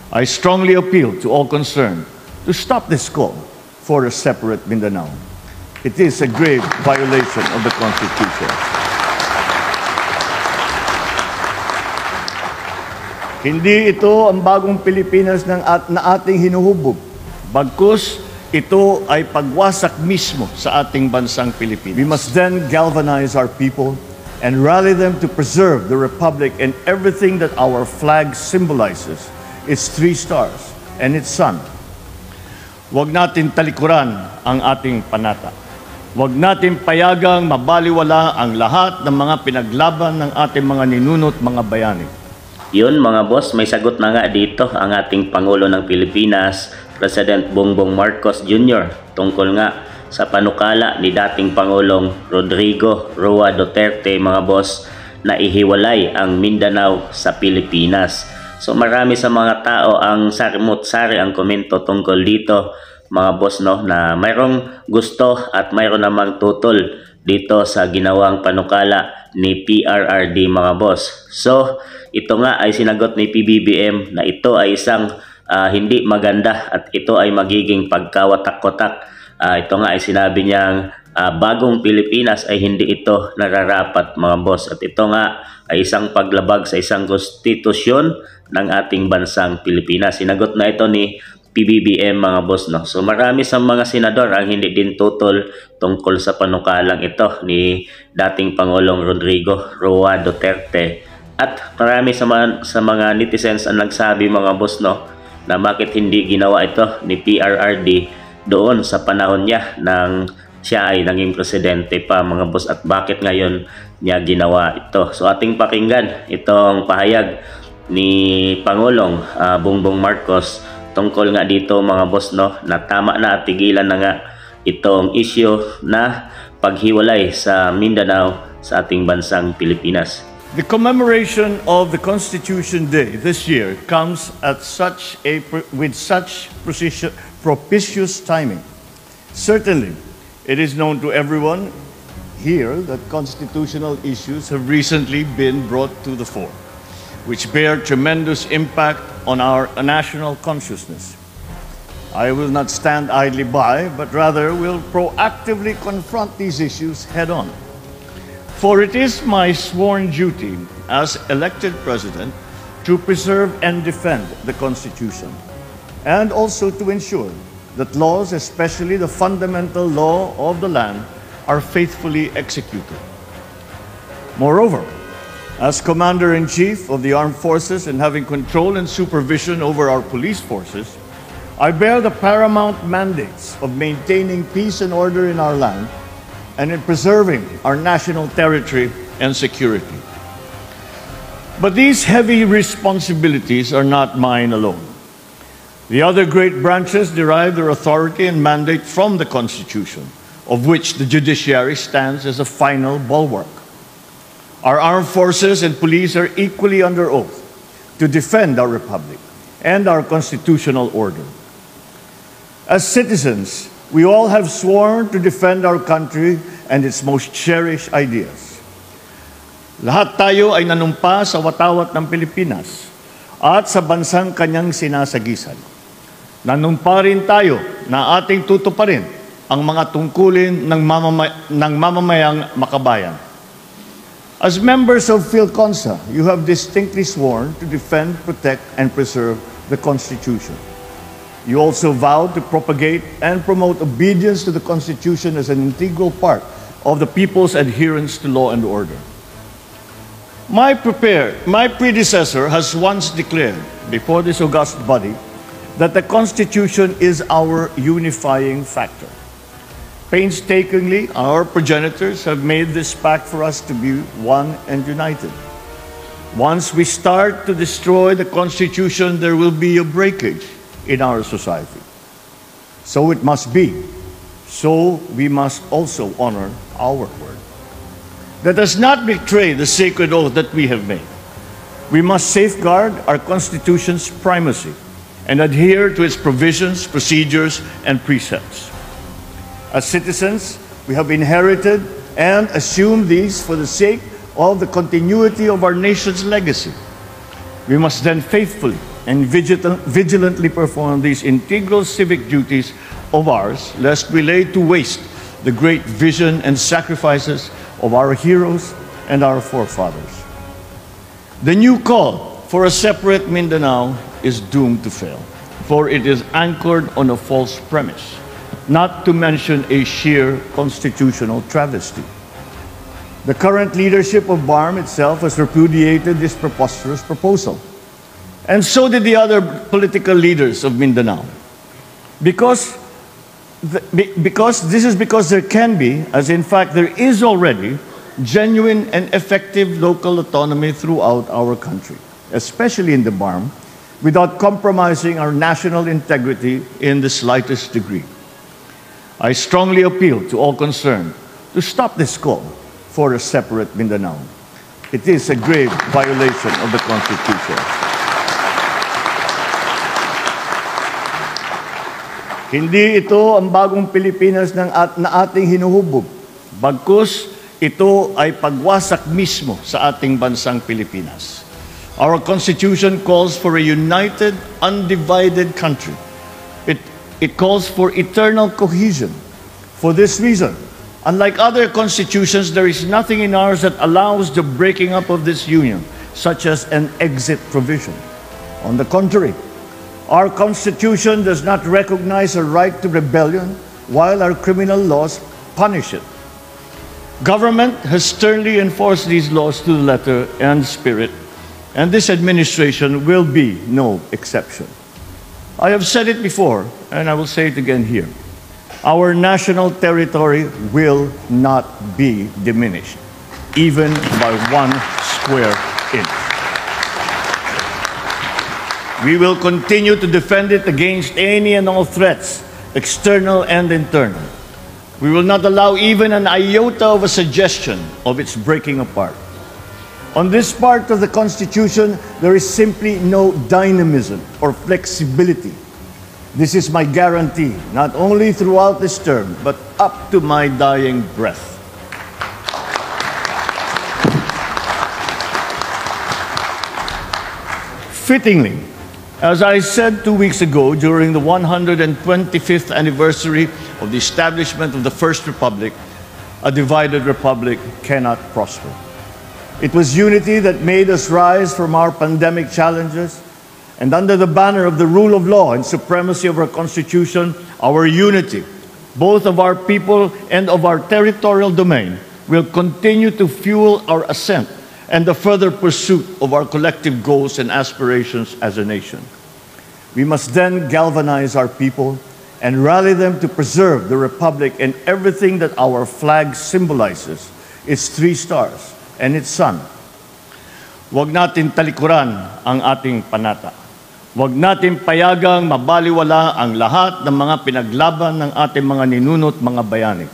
I strongly appeal to all concerned to stop this call for a separate Mindanao. It is a grave violation of the Constitution. Hindi ito ang bagong Pilipinas na ating hinuhubog. Bagkus, ito ay pagwasak mismo sa ating bansang Pilipinas. We must then galvanize our people and rally them to preserve the Republic and everything that our flag symbolizes, its 3 stars and its sun. Huwag natin talikuran ang ating panata. Huwag natin payagang mabaliwala ang lahat ng mga pinaglaban ng ating mga ninunot mga bayani. Yun mga boss, may sagot na nga dito ang ating Pangulo ng Pilipinas, President Bongbong Marcos Jr. tungkol nga sa panukala ni dating Pangulong Rodrigo Roa Duterte mga boss na ihiwalay ang Mindanao sa Pilipinas. So marami sa mga tao ang sarimot-sari ang komento tungkol dito mga boss no, na mayroong gusto at mayroon namang tutol dito sa ginawang panukala ni Pprrd mga boss. So ito nga ay sinagot ni Pbbm na ito ay isang hindi maganda at ito ay magiging pagkawatak-watak. Ito nga ay sinabi niyang bagong Pilipinas ay hindi ito nararapat mga boss. At ito nga ay isang paglabag sa isang konstitusyon ng ating bansang Pilipinas. Sinagot na ito ni Pbbm mga boss no. So marami sa mga senador ang hindi din tutol tungkol sa panukalang ito ni dating Pangulong Rodrigo Roa Duterte. At marami sa mga netizens ang nagsabi mga boss no, na bakit hindi ginawa ito ni Pprrd doon sa panahon niya nang siya ay naging presidente pa mga boss, at bakit ngayon niya ginawa ito. So ating pakinggan itong pahayag ni Pangulong Bongbong Marcos tungkol nga dito mga boss no, na tama na at tigilan na nga itong issue na paghiwalay sa Mindanao sa ating bansang Pilipinas. The commemoration of the Constitution Day this year comes at with such propitious timing. Certainly, it is known to everyone here that constitutional issues have recently been brought to the fore, which bear tremendous impact on our national consciousness. I will not stand idly by, but rather will proactively confront these issues head-on. For it is my sworn duty as elected president to preserve and defend the Constitution, and also to ensure that laws, especially the fundamental law of the land, are faithfully executed. Moreover, as Commander-in-Chief of the Armed Forces and having control and supervision over our police forces, I bear the paramount mandates of maintaining peace and order in our land and in preserving our national territory and security. But these heavy responsibilities are not mine alone. The other great branches derive their authority and mandate from the Constitution, of which the judiciary stands as a final bulwark. Our armed forces and police are equally under oath to defend our republic and our constitutional order. As citizens, we all have sworn to defend our country and its most cherished ideas. Lahat tayo ay nanumpa sa watawat ng Pilipinas at sa bansang kanyang sinasagisan. Nanumpa rin tayo na ating tutuparin ang mga tungkulin ng mamamayang makabayan. As members of PhilConsa, you have distinctly sworn to defend, protect, and preserve the Constitution. You also vowed to propagate and promote obedience to the Constitution as an integral part of the people's adherence to law and order. My predecessor has once declared before this august body that the Constitution is our unifying factor. Painstakingly, our progenitors have made this pact for us to be one and united. Once we start to destroy the Constitution, there will be a breakage in our society. So it must be. So we must also honor our word. Let us not betray the sacred oath that we have made. We must safeguard our Constitution's primacy and adhere to its provisions, procedures, and precepts. As citizens, we have inherited and assumed these for the sake of the continuity of our nation's legacy. We must then faithfully and vigilantly perform these integral civic duties of ours, lest we lay to waste the great vision and sacrifices of our heroes and our forefathers. The new call for a separate Mindanao is doomed to fail, for it is anchored on a false premise, not to mention a sheer constitutional travesty. The current leadership of BARM itself has repudiated this preposterous proposal, and so did the other political leaders of Mindanao. Because there can be, as in fact there is already, genuine and effective local autonomy throughout our country, especially in the BARM, without compromising our national integrity in the slightest degree. I strongly appeal to all concerned to stop this call for a separate Mindanao. It is a grave violation of the Constitution. Hindi ito ang bagong Pilipinas na ating hinuhubog. Bagkus, ito ay pagwasak mismo sa ating bansang Pilipinas. Our Constitution calls for a united, undivided country. It calls for eternal cohesion. For this reason, unlike other constitutions, there is nothing in ours that allows the breaking up of this union, such as an exit provision. On the contrary, our Constitution does not recognize a right to rebellion, while our criminal laws punish it. Government has sternly enforced these laws to the letter and spirit, and this administration will be no exception. I have said it before, and I will say it again here. Our national territory will not be diminished, even by 1 square inch. We will continue to defend it against any and all threats, external and internal. We will not allow even an iota of a suggestion of its breaking apart. On this part of the Constitution, there is simply no dynamism or flexibility. This is my guarantee, not only throughout this term, but up to my dying breath. Fittingly, as I said 2 weeks ago during the 125th anniversary of the establishment of the First Republic, a divided republic cannot prosper. It was unity that made us rise from our pandemic challenges, and under the banner of the rule of law and supremacy of our Constitution, our unity, both of our people and of our territorial domain, will continue to fuel our ascent and the further pursuit of our collective goals and aspirations as a nation. We must then galvanize our people and rally them to preserve the Republic and everything that our flag symbolizes, its 3 stars and its sun. Huwag natin talikuran ang ating panata. Huwag natin payagang mabaliwala ang lahat ng mga pinaglaban ng ating mga ninunot mga bayani.